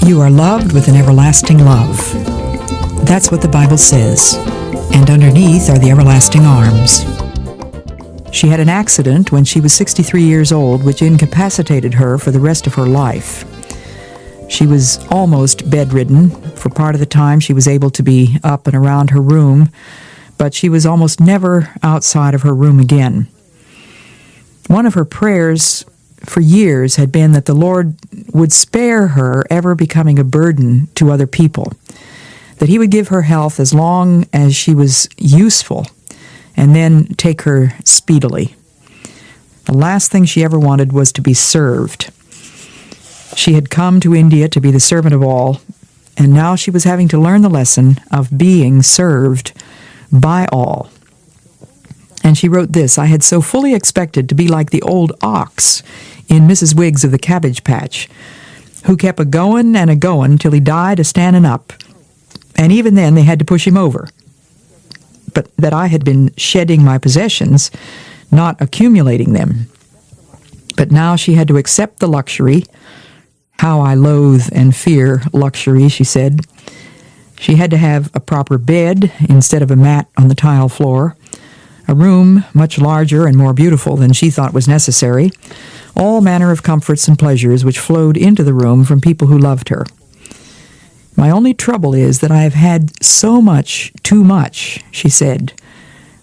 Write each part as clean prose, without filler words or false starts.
You are loved with an everlasting love. That's what the Bible says. And underneath are the everlasting arms. She had an accident when she was 63 years old, which incapacitated her for the rest of her life. She was almost bedridden. For part of the time, she was able to be up and around her room, but she was almost never outside of her room again. One of her prayers for years had been that the Lord would spare her ever becoming a burden to other people, that He would give her health as long as she was useful, and then take her speedily. The last thing she ever wanted was to be served. She had come to India to be the servant of all, and now she was having to learn the lesson of being served by all. And she wrote this: "I had so fully expected to be like the old ox in Mrs. Wiggs of the Cabbage Patch, who kept a-goin' and a-goin' till he died a-standin' up, and even then they had to push him over. But that I had been shedding my possessions, not accumulating them. But now she had to accept the luxury. How I loathe and fear luxury," she said. She had to have a proper bed instead of a mat on the tile floor, a room much larger and more beautiful than she thought was necessary, all manner of comforts and pleasures which flowed into the room from people who loved her. "My only trouble is that I have had so much, too much," she said,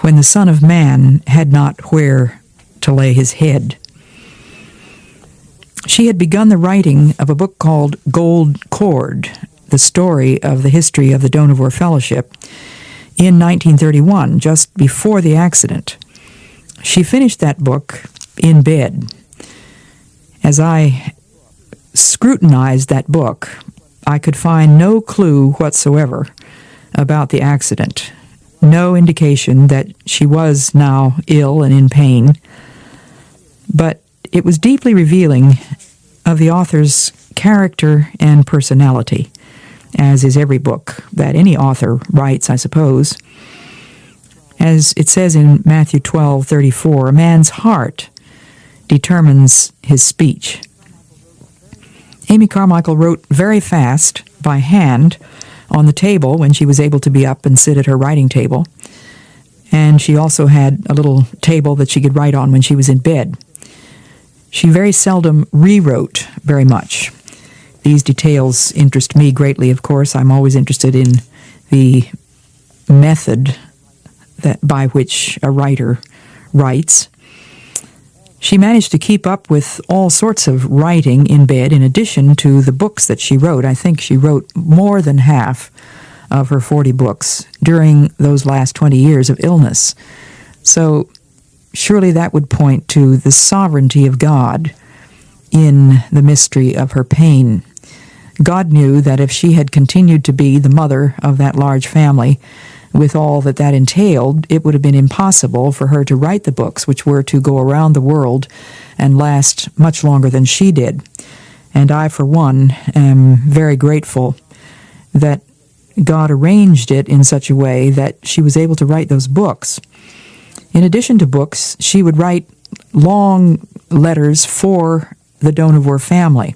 "when the Son of Man had not where to lay his head." She had begun the writing of a book called Gold Cord, the story of the history of the Dohnavur Fellowship, in 1931, just before the accident. She finished that book in bed. As I scrutinized that book, I could find no clue whatsoever about the accident, no indication that she was now ill and in pain, but it was deeply revealing of the author's character and personality, as is every book that any author writes, I suppose. As it says in Matthew 12:34, "A man's heart determines his speech." Amy Carmichael wrote very fast, by hand, on the table when she was able to be up and sit at her writing table, and she also had a little table that she could write on when she was in bed. She very seldom rewrote very much. These details interest me greatly, of course. I'm always interested in the method by which a writer writes. She managed to keep up with all sorts of writing in bed in addition to the books that she wrote. I think she wrote more than half of her 40 books during those last 20 years of illness. So surely that would point to the sovereignty of God in the mystery of her pain. God knew that if she had continued to be the mother of that large family, with all that that entailed, it would have been impossible for her to write the books, which were to go around the world and last much longer than she did. And I, for one, am very grateful that God arranged it in such a way that she was able to write those books. In addition to books, she would write long letters for the Dohnavur family,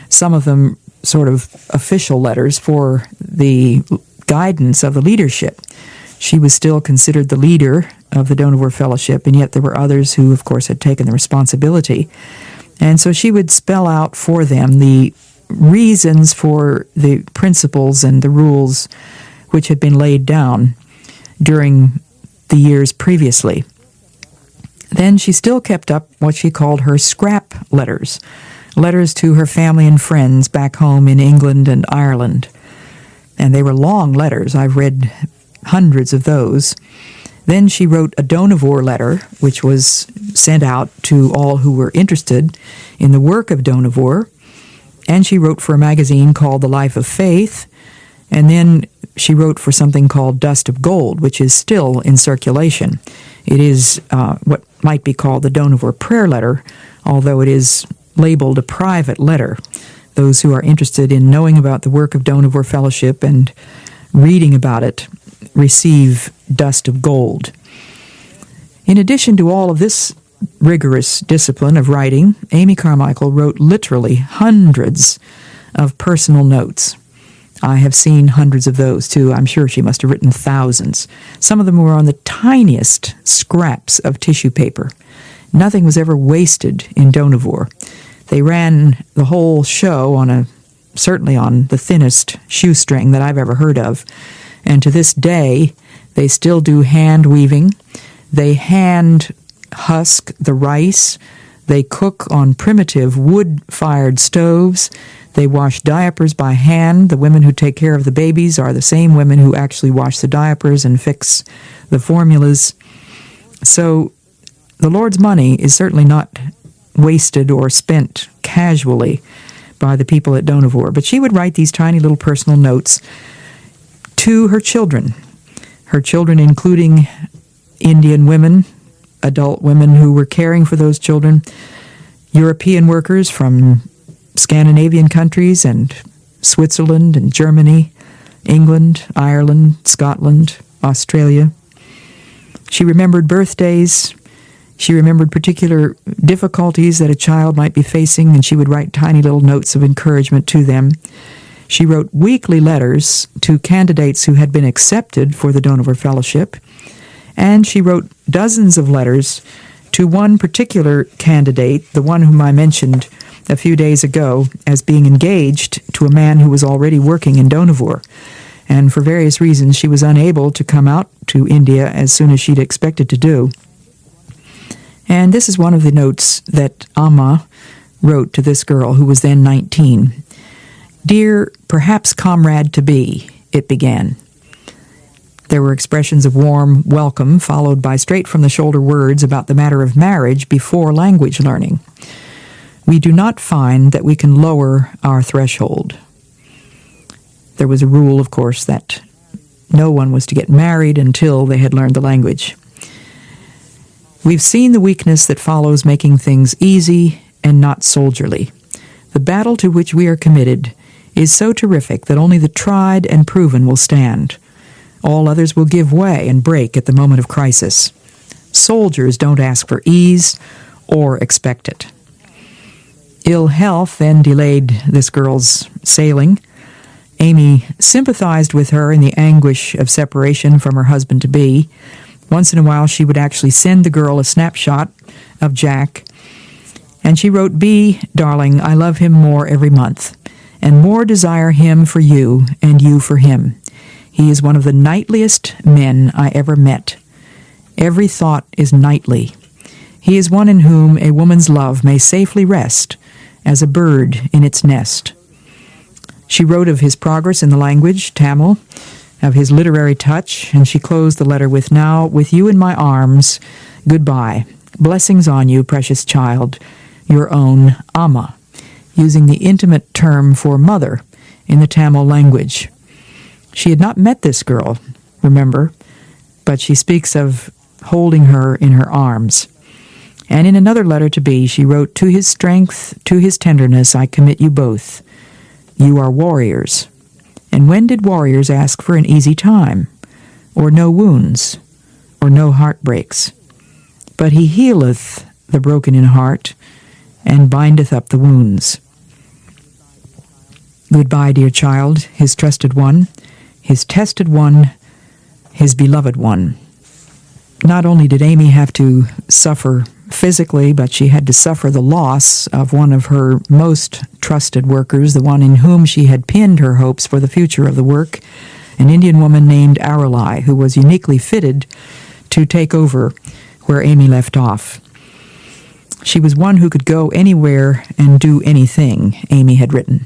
some of them sort of official letters for the guidance of the leadership. She was still considered the leader of the Dohnavur Fellowship, and yet there were others who, of course, had taken the responsibility. And so she would spell out for them the reasons for the principles and the rules which had been laid down during the years previously. Then she still kept up what she called her scrap letters, letters to her family and friends back home in England and Ireland. And they were long letters. I've read hundreds of those. Then she wrote a Dohnavur letter, which was sent out to all who were interested in the work of Dohnavur. And she wrote for a magazine called The Life of Faith. And then she wrote for something called Dust of Gold, which is still in circulation. It is what might be called the Dohnavur prayer letter, although it is labeled a private letter. Those who are interested in knowing about the work of Dohnavur Fellowship and reading about it receive Dust of Gold. In addition to all of this rigorous discipline of writing, Amy Carmichael wrote literally hundreds of personal notes. I have seen hundreds of those, too. I'm sure she must have written thousands. Some of them were on the tiniest scraps of tissue paper. Nothing was ever wasted in Dohnavur. They ran the whole show certainly on the thinnest shoestring that I've ever heard of. And to this day, they still do hand weaving. They hand husk the rice. They cook on primitive wood-fired stoves. They wash diapers by hand. The women who take care of the babies are the same women who actually wash the diapers and fix the formulas. So the Lord's money is certainly not wasted or spent casually by the people at Dohnavur. But she would write these tiny little personal notes to her children including Indian women, adult women who were caring for those children, European workers from Scandinavian countries and Switzerland and Germany, England, Ireland, Scotland, Australia. She remembered birthdays. She remembered particular difficulties that a child might be facing, and she would write tiny little notes of encouragement to them. She wrote weekly letters to candidates who had been accepted for the Dohnavur Fellowship, and she wrote dozens of letters to one particular candidate, the one whom I mentioned a few days ago as being engaged to a man who was already working in Dohnavur. And for various reasons, she was unable to come out to India as soon as she'd expected to do. And this is one of the notes that Amma wrote to this girl who was then 19. "Dear, perhaps comrade-to-be," it began. There were expressions of warm welcome, followed by straight-from-the-shoulder words about the matter of marriage before language learning. "We do not find that we can lower our threshold." There was a rule, of course, that no one was to get married until they had learned the language. "We've seen the weakness that follows making things easy and not soldierly. The battle to which we are committed is so terrific that only the tried and proven will stand. All others will give way and break at the moment of crisis. Soldiers don't ask for ease or expect it." Ill health then delayed this girl's sailing. Amy sympathized with her in the anguish of separation from her husband-to-be. Once in a while, she would actually send the girl a snapshot of Jack. And she wrote, "B, darling, I love him more every month, and more desire him for you and you for him. He is one of the knightliest men I ever met. Every thought is knightly. He is one in whom a woman's love may safely rest, as a bird in its nest." She wrote of his progress in the language, Tamil, of his literary touch, and she closed the letter with, "Now, with you in my arms, goodbye. Blessings on you, precious child, your own Amma," using the intimate term for mother in the Tamil language. She had not met this girl, remember, but she speaks of holding her in her arms. And in another letter to B, she wrote, "To his strength, to his tenderness, I commit you both. You are warriors. And when did warriors ask for an easy time, or no wounds, or no heartbreaks? But he healeth the broken in heart, and bindeth up the wounds." Goodbye, dear child, his trusted one, his tested one, his beloved one. Not only did Amy have to suffer physically, but she had to suffer the loss of one of her most trusted workers, the one in whom she had pinned her hopes for the future of the work, an Indian woman named Arulai, who was uniquely fitted to take over where Amy left off. She was one who could go anywhere and do anything, Amy had written.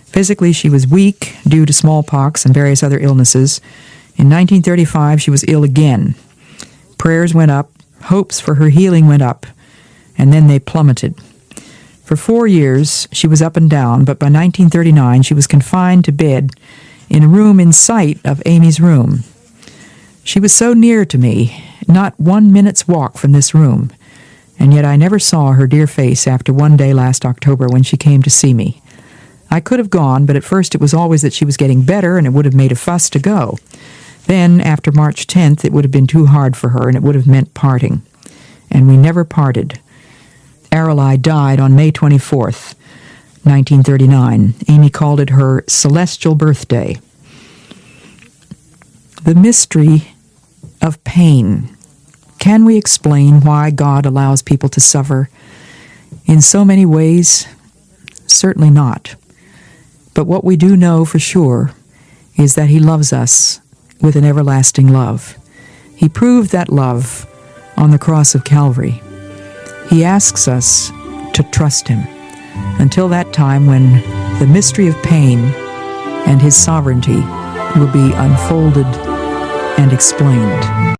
Physically, she was weak due to smallpox and various other illnesses. In 1935, she was ill again. Prayers went up, hopes for her healing went up, and then they plummeted. For 4 years, she was up and down, but by 1939, she was confined to bed in a room in sight of Amy's room. She was so near to me, not 1 minute's walk from this room, and yet I never saw her dear face after one day last October when she came to see me. I could have gone, but at first it was always that she was getting better and it would have made a fuss to go. Then, after March 10th, it would have been too hard for her and it would have meant parting. And we never parted. Arulai died on May 24th, 1939. Amy called it her celestial birthday. The mystery of pain. Can we explain why God allows people to suffer in so many ways? Certainly not. But what we do know for sure is that He loves us with an everlasting love. He proved that love on the cross of Calvary. He asks us to trust Him until that time when the mystery of pain and His sovereignty will be unfolded and explained.